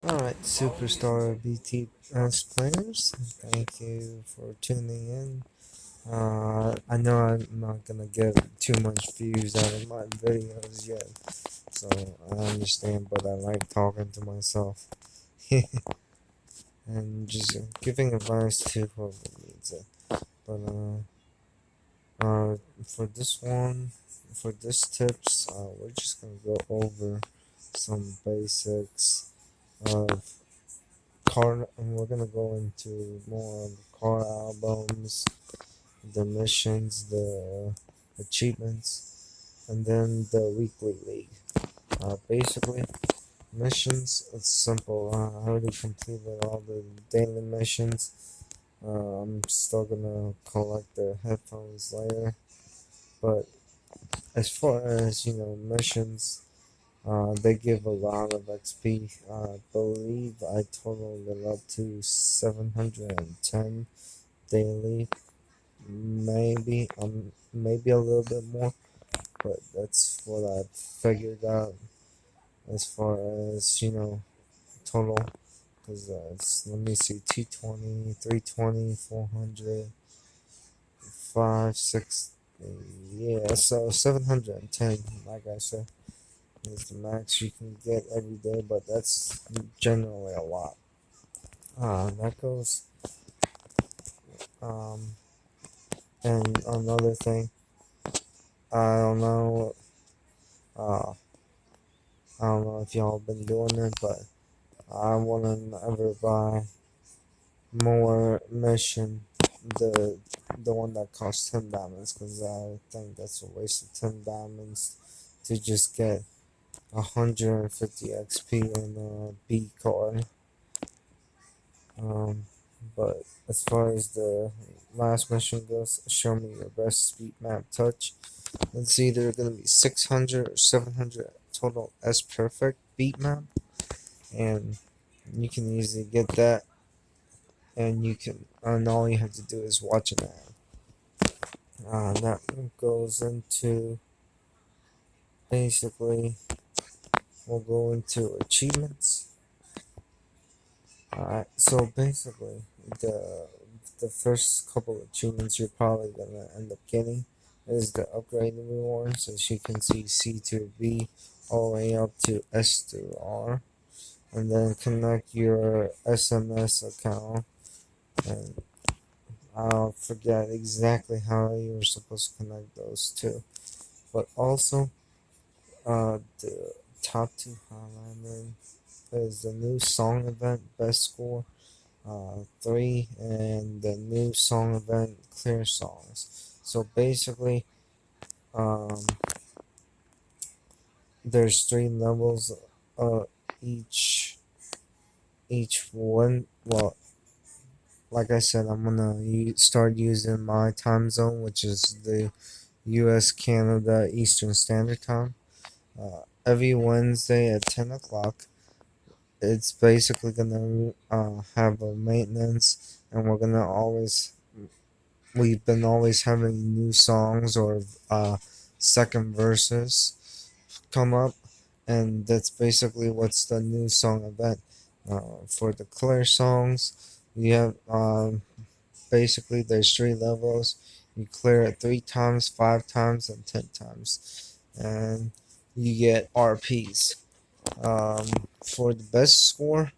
Alright, Superstar BTS players, thank you for tuning in. I know I'm not gonna get too much views out of my videos yet, so I understand, but I like talking to myself and just giving advice to whoever needs it. But for this one, for this tips, we're just gonna go over some basics of car, and we're gonna go into more of the car albums, the missions, the achievements, and then the weekly league. Basically, missions, it's simple. I already completed all the daily missions. I'm still gonna collect the headphones later, but as far as missions, they give a lot of XP. I believe I totaled it up to 710 daily, maybe a little bit more, but that's what I've figured out as far as total. Because let me see, 220, 320, 400, 5, 6, yeah, so 710, like I said, is the max you can get every day, but that's generally a lot. That goes, um, and another thing, I don't know, uh, I don't know if y'all been doing it, but I wouldn't ever buy more mission, the the one that costs 10 diamonds, because I think that's a waste of 10 diamonds to just get 150 XP in a B card. Um, but as far as the last mission goes, show me your best speed map touch. It's either going to be 600 or 700 total S perfect beat map, and you can easily get that. And all you have to do is watch an ad. That goes into basically, we'll go into achievements. Alright, so basically, the the first couple of achievements you're probably gonna end up getting is the upgrade rewards, as you can see, C to B, all the way up to S to R, and then connect your SMS account. And I'll forget exactly how you were supposed to connect those two, but also the top two highlighted is the new song event best score 3, and the new song event clear songs. So basically, um, there's 3 levels. Uh, each one. Well, like I said, I'm gonna start using my time zone, which is the U.S. Canada Eastern Standard Time. Every Wednesday at 10 o'clock. It's basically gonna have a maintenance, and we've been always having new songs or second verses come up, and that's basically what's the new song event. For the clear songs, you have basically there's 3 levels. You clear it 3 times, 5 times, and 10 times, and you get RPs. For the best score,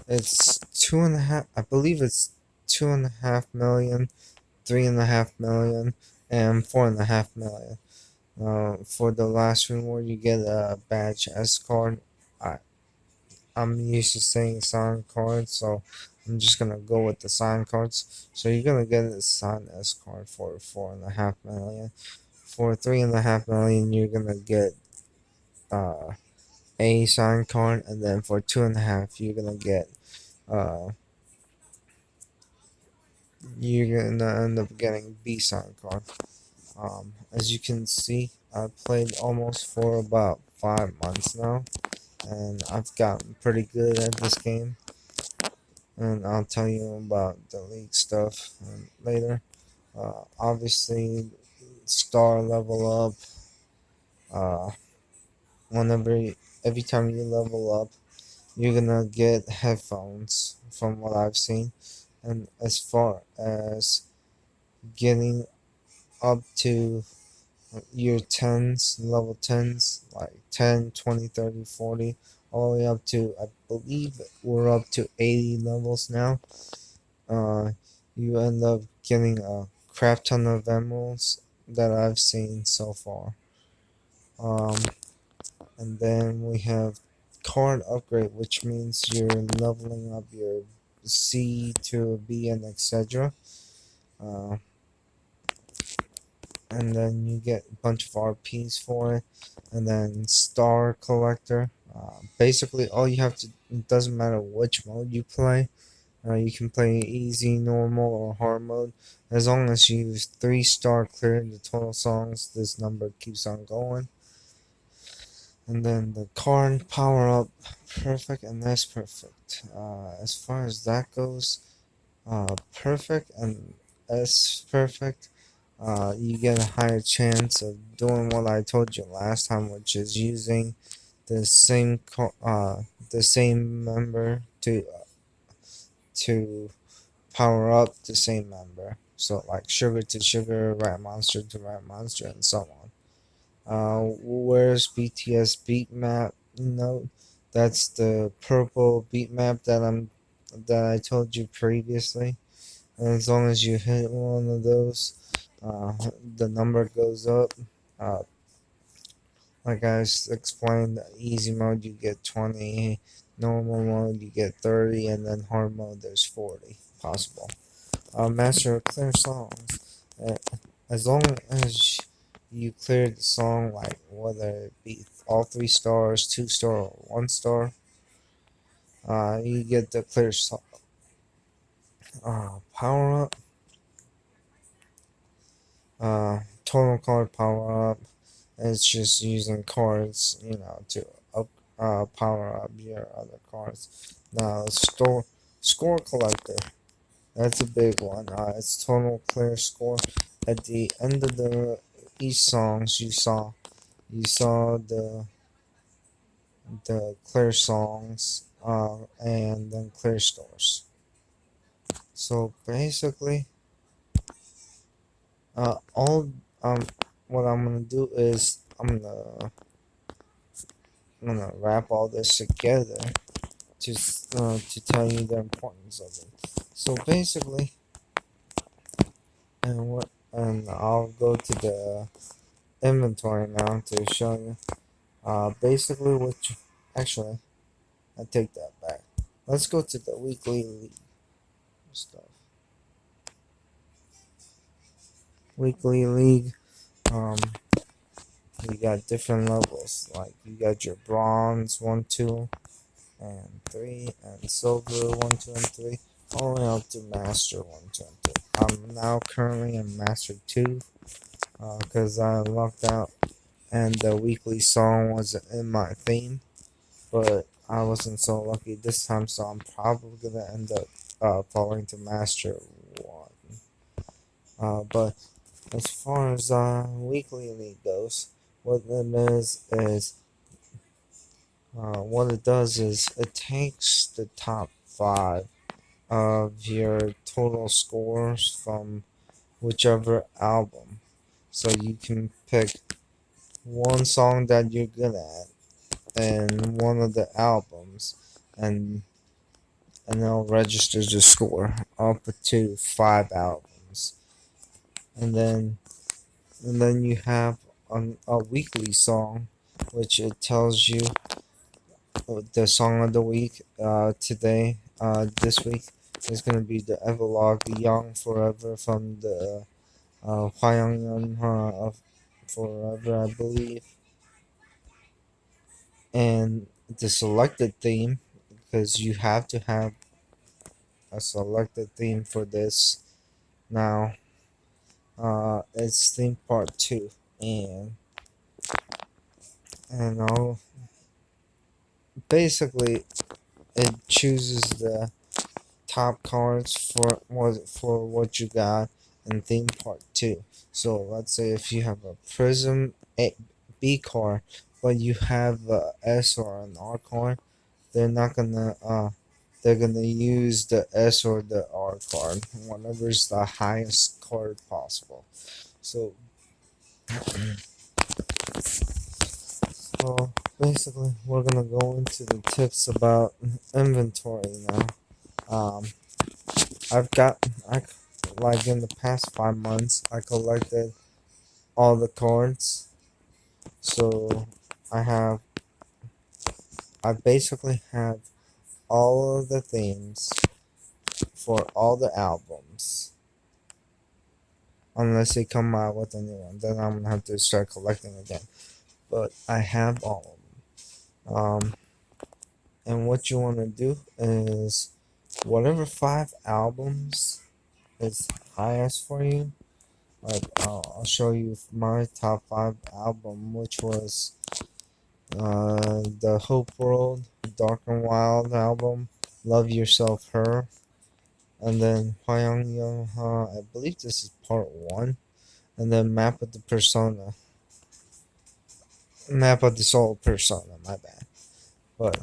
it's 2.5. I believe it's 2.5 million, 3.5 million, and 4.5 million. For the last reward, you get a badge S card. I I'm used to saying sign cards, so I'm just gonna go with the sign cards. So you're gonna get a sign S card for 4.5 million. For 3.5 million, you're gonna get uh a sign card, and then for 2.5, uh you're gonna end up getting B sign card. As you can see, I've played almost for about 5 months now, and I've gotten pretty good at this game. And I'll tell you about the league stuff later. Obviously, star level up. Uh, whenever every time you level up, you're gonna get headphones from what I've seen. And as far as getting up to your 10s, level 10s, like 10, 20, 30, 40, all the way up to, I believe we're up to 80 levels now. Uh, you end up getting a crap ton of emeralds that I've seen so far. Um, and then we have card upgrade, which means you're leveling up your C to B and etc. Uh, and then you get a bunch of RPs for it, and then star collector. Basically, all you have to, it doesn't matter which mode you play. You can play easy, normal, or hard mode. As long as you use 3-star clear the total songs, this number keeps on going. And then the card power up perfect, and that's perfect. As far as that goes, perfect and S perfect, you get a higher chance of doing what I told you last time, which is using the same the same member to power up the same member. So like sugar to sugar, rat monster to rat monster, and so on. Where's BTS beat map? No, that's the purple beat map that I told you previously. And as long as you hit one of those, uh, the number goes up. Uh, like I explained, easy mode you get 20, normal mode you get 30, and then hard mode there's 40 possible. Master clear songs. Uh, as long as you clear the song, like whether it be all 3 stars, 2-star, or 1-star, you get the clear song. Power up. Total card power up. It's just using cards, to power up your other cards. Now, score collector. That's a big one. It's total clear score. At the end of the each songs, you saw the clear songs, and then clear stores. So basically, all what I'm gonna do is I'm gonna wrap all this together to tell you the importance of it. So basically, and I'll go to the inventory now to show you. Basically, actually, I take that back. Let's go to the weekly league stuff. Weekly league. Um, you got different levels. Like you got your bronze 1, 2, and 3, and silver 1, 2, and 3, all the way up to master 1, 2, and 3. I'm now currently in master 2, because I lucked out, and the weekly song was in my theme, but I wasn't so lucky this time, so I'm probably gonna end up falling to master 1. But as far as weekly league goes, what it does is it takes the top 5 of your total scores from whichever album. So you can pick one song that you're good at and one of the albums, and it'll register the score up to 5 albums. And then you have a weekly song, which it tells you the song of the week. This week is gonna be the Everlog Young Forever from the Hwayang of Forever, I believe, and the selected theme, because you have to have a selected theme for this now. It's theme part 2, and I'll basically it chooses the top cards for what you got in theme part 2. So let's say if you have a Prism B card, but you have a S or an R card, they're not gonna they're gonna use the S or the R card whenever it's the highest card possible. So so basically we're gonna go into the tips about inventory now. Um, I've got I like in the past 5 months I collected all the cards. So I have I basically have all of the themes for all the albums. Unless they come out with a new one, then I'm gonna have to start collecting again. But I have all of them. And what you want to do is whatever 5 albums is highest for you. Like I'll show you my top 5 album, which was the Hope World, Dark and Wild album, Love Yourself, Her, and then Hwayong Young Ha. I believe this is part 1, and then Map of the Soul Persona. My bad. But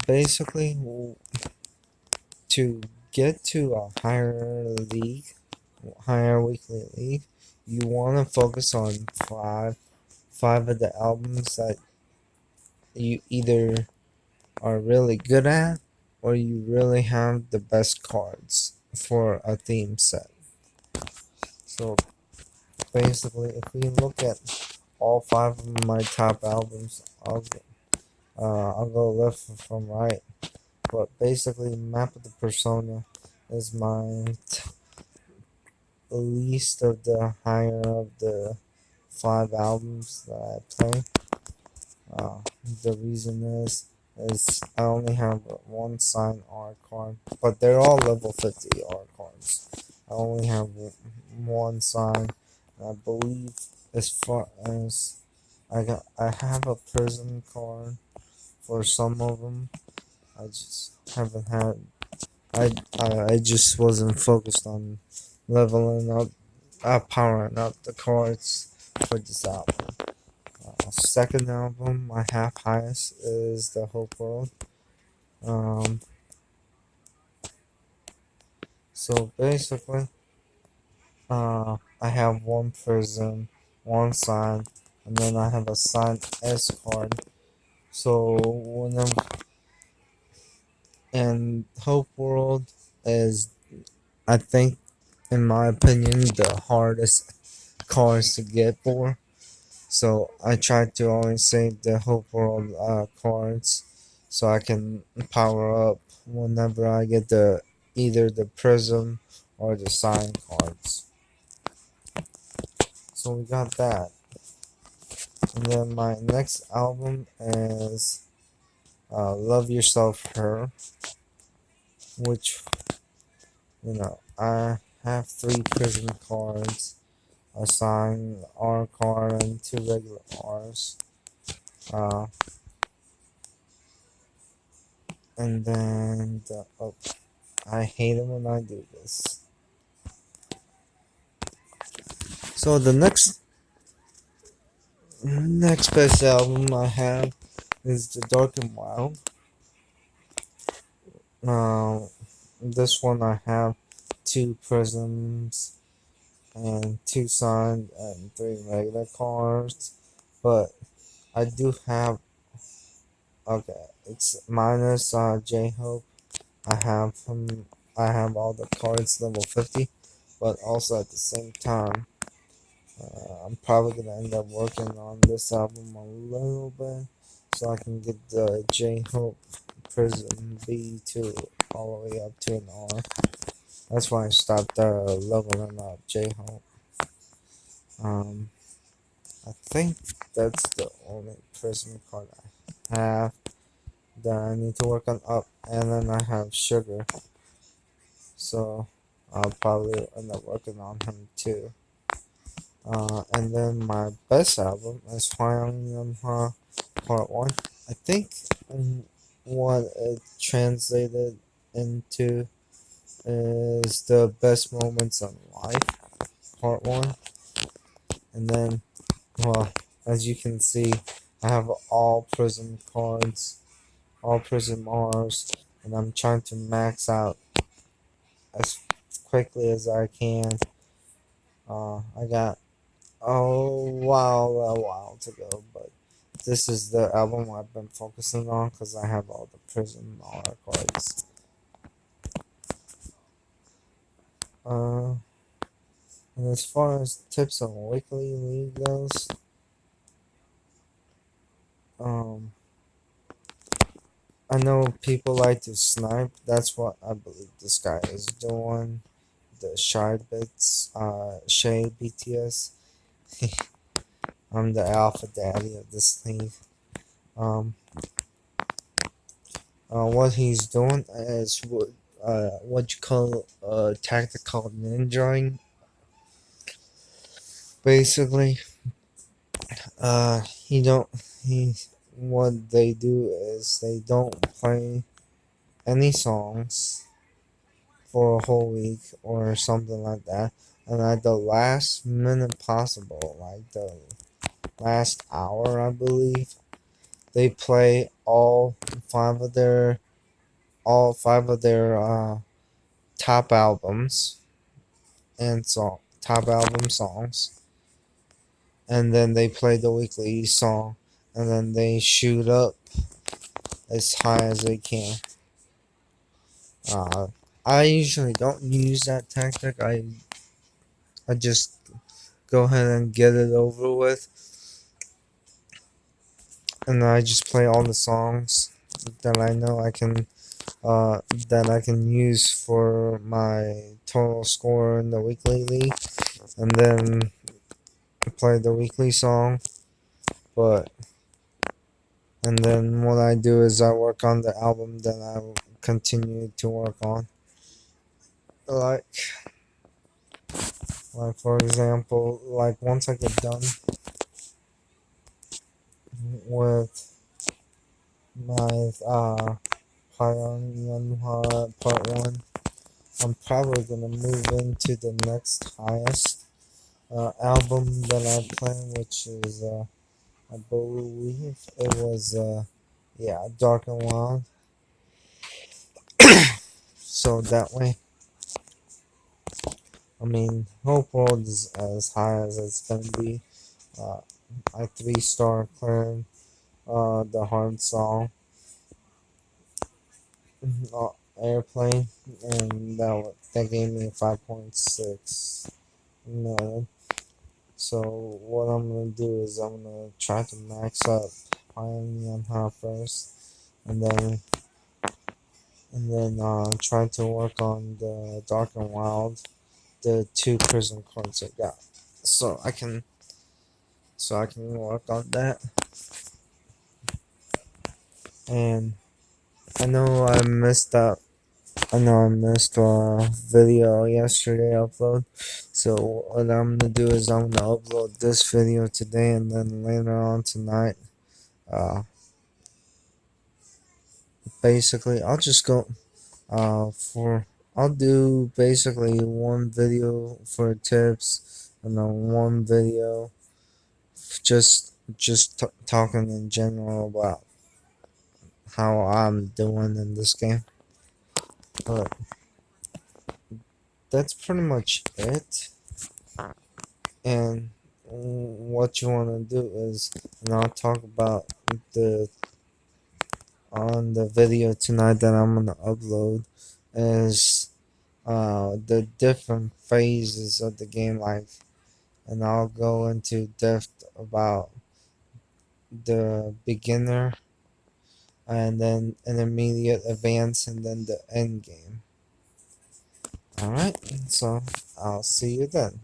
basically, to get to a higher weekly league, you want to focus on five of the albums that you either are really good at or you really have the best cards for a theme set. So basically, if we look at all 5 of my top albums, I'll go left from right. But basically, Map of the Persona is my least of the higher of the 5 albums that I play. Uh, the reason is I only have one signed R card, but they're all level 50 R cards. I only have one signed. I believe as far as I have a Prism card for some of them. I just haven't had. I just wasn't focused on leveling up, powering up the cards for this album. Second album I have highest is the Hope World. Um, so basically, I have one Prism, one sign, and then I have a signed S card. So whenever and Hope World is, I think, in my opinion, the hardest cards to get for. So I try to always save the Hope World cards so I can power up whenever I get either the Prism or the Sign cards. So we got that. And then my next album is Love Yourself, Her, which, I have 3 Prism cards, a Sign R card, and 2 regular Rs. Uh, and then I hate it when I do this. So the next best album I have is The Dark and Wild. Uh, this one I have 2 Prisms and 2 signed and 3 regular cards, but I do have it's minus J Hope. I have I have all the cards level 50, but also at the same time, I'm probably gonna end up working on this album a little bit so I can get the J Hope Prism B2 all the way up to an R. That's why I stopped leveling up J Hope. I think that's the only Prism card I have that I need to work on up, and then I have Sugar, so I'll probably end up working on him too. And then my best album is Hwayong Yunha Part 1. I think what it translated into is the best moments in life, Part 1. And then, well, as you can see, I have all Prism cards, all Prismars, and I'm trying to max out as quickly as I can. I got a while to go, but this is the album I've been focusing on because I have all the Prismar cards. And as far as tips on Weekly League goes, um, I know people like to snipe. That's what I believe this guy is doing. The Shy Bits, Shay BTS. I'm the alpha daddy of this league. Um, what he's doing is what you call tactical ninjaing. Basically, he don't he. What they do is they don't play any songs for a whole week or something like that, and at the last minute possible, like the last hour, I believe, they play all five of their top albums and top album songs, and then they play the weekly song, and then they shoot up as high as they can. Uh, I usually don't use that tactic. I just go ahead and get it over with, and I just play all the songs that I know that I can use for my total score in the weekly league, and then play the weekly song. But and then what I do is I work on the album that I will continue to work on. Like for example, like once I get done with my Hyeon Part 1, I'm probably gonna move into the next highest album that I play, which is I believe it was yeah, Dark and Wild. So that way, I mean, Hope World is as high as it's gonna be. Uh, I 3-star cleared the hard song, Airplane, and that gave me 5.6 million. So what I'm gonna do is I'm gonna try to max up Pioneer High first, and then try to work on the Dark and Wild, the 2 prison cards I got. So I can work on that. And I know I missed that. I know I missed a video yesterday upload. So what I'm gonna do is I'm gonna upload this video today, and then later on tonight, uh, basically I'll just go for I'll do basically one video for tips, and then one video just talking in general about how I'm doing in this game. But that's pretty much it. And what you want to do is, and I'll talk about the on the video tonight that I'm gonna upload, is the different phases of the game, like, and I'll go into depth about the beginner, and then intermediate, advanced, and then the end game. Alright, so I'll see you then.